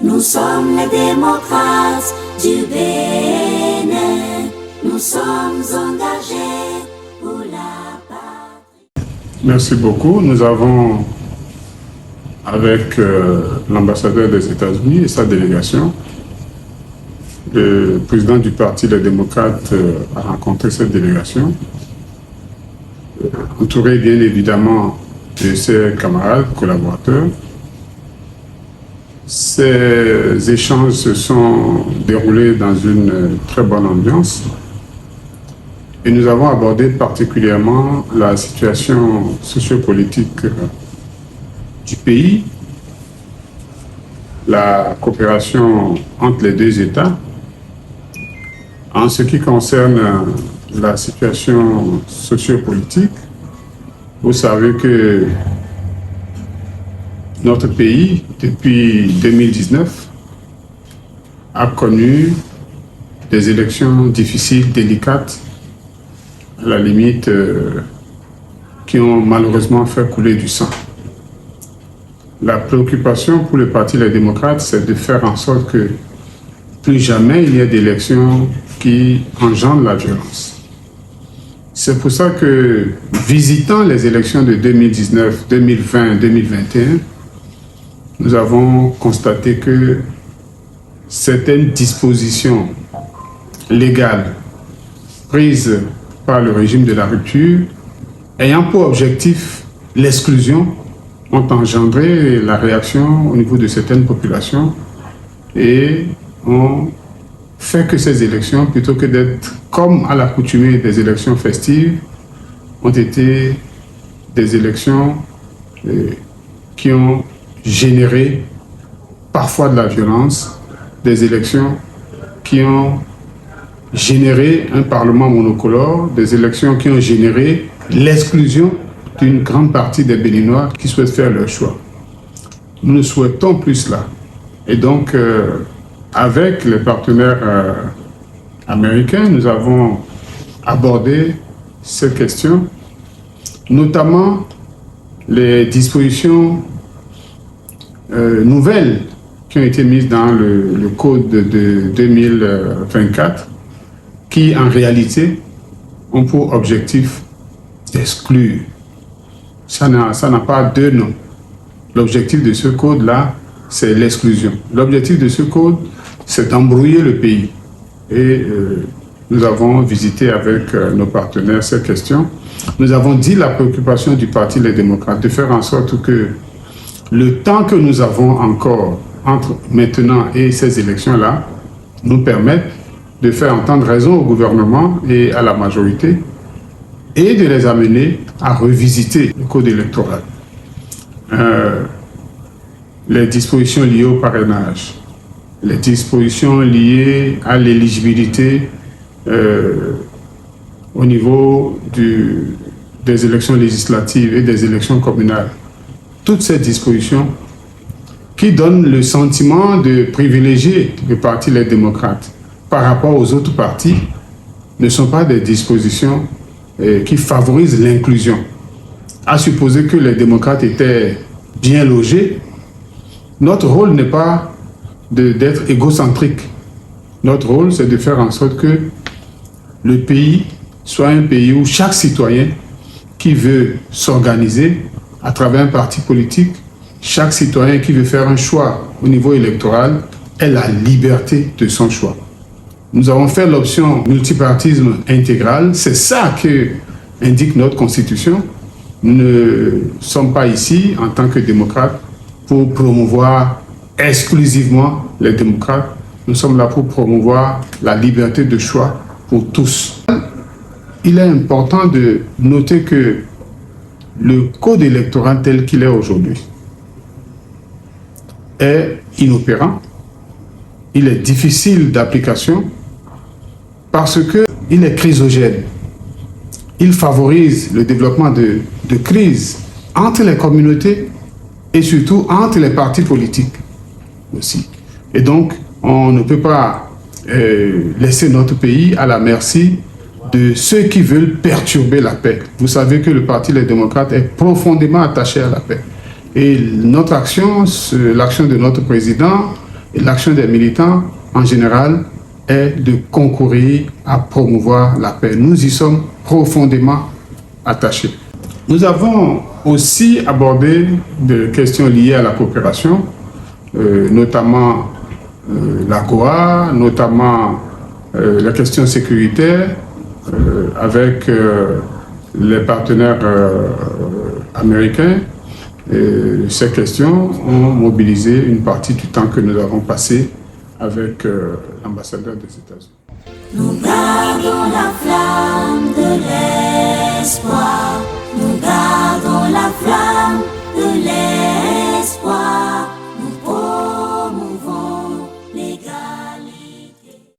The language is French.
Nous sommes les démocrates du Bénin. Nous sommes engagés pour la patrie. Merci beaucoup. Nous avons, avec l'ambassadeur des États-Unis et sa délégation, le président du Parti des démocrates a rencontré cette délégation, entouré bien évidemment de ses camarades, collaborateurs. Ces échanges se sont déroulés dans une très bonne ambiance et nous avons abordé particulièrement la situation sociopolitique du pays, la coopération entre les deux États. En ce qui concerne la situation sociopolitique, vous savez que notre pays, depuis 2019, a connu des élections difficiles, délicates, à la limite, qui ont malheureusement fait couler du sang. La préoccupation pour le Parti des démocrates, c'est de faire en sorte que plus jamais il y ait d'élections qui engendrent la violence. C'est pour ça que, visitant les élections de 2019, 2020, 2021, nous avons constaté que certaines dispositions légales prises par le régime de la rupture, ayant pour objectif l'exclusion, ont engendré la réaction au niveau de certaines populations et ont fait que ces élections, plutôt que d'être comme à l'accoutumée des élections festives, ont été des élections qui ont généré parfois de la violence, des élections qui ont généré un parlement monocolore, des élections qui ont généré l'exclusion d'une grande partie des Béninois qui souhaitent faire leur choix. Nous ne souhaitons plus cela. Et donc, avec les partenaires américains, nous avons abordé cette question, notamment les dispositions nouvelles qui ont été mises dans le code de 2024, qui en réalité ont pour objectif d'exclure. Ça n'a pas deux noms. L'objectif de ce code-là, c'est l'exclusion. L'objectif de ce code, c'est d'embrouiller le pays. Et nous avons visité avec nos partenaires ces questions. Nous avons dit la préoccupation du Parti des démocrates de faire en sorte que le temps que nous avons encore entre maintenant et ces élections-là nous permette de faire entendre raison au gouvernement et à la majorité et de les amener à revisiter le code électoral. Les dispositions liées au parrainage, les dispositions liées à l'éligibilité au niveau des élections législatives et des élections communales. Toutes ces dispositions qui donnent le sentiment de privilégier le Parti des démocrates par rapport aux autres partis ne sont pas des dispositions qui favorisent l'inclusion. À supposer que les démocrates étaient bien logés, notre rôle n'est pas d'être égocentrique. Notre rôle, c'est de faire en sorte que le pays soit un pays où chaque citoyen qui veut s'organiser à travers un parti politique, chaque citoyen qui veut faire un choix au niveau électoral ait la liberté de son choix. Nous avons fait l'option multipartisme intégral. C'est ça que indique notre Constitution. Nous ne sommes pas ici en tant que démocrates pour promouvoir exclusivement les démocrates. Nous sommes là pour promouvoir la liberté de choix pour tous. Il est important de noter que le code électoral tel qu'il est aujourd'hui est inopérant. Il est difficile d'application parce qu'il est chrysogène. Il favorise le développement de crises entre les communautés et surtout entre les partis politiques aussi. Et donc, on ne peut pas laisser notre pays à la merci de ceux qui veulent perturber la paix. Vous savez que le Parti des démocrates est profondément attaché à la paix. Et notre action, l'action de notre président, Et l'action des militants, en général, est de concourir à promouvoir la paix. Nous y sommes profondément attachés. Nous avons aussi abordé des questions liées à la coopération, notamment la COA, notamment la question sécuritaire, avec les partenaires américains. Ces questions ont mobilisé une partie du temps que nous avons passé avec l'ambassadeur des États-Unis. Nous gardons la flamme.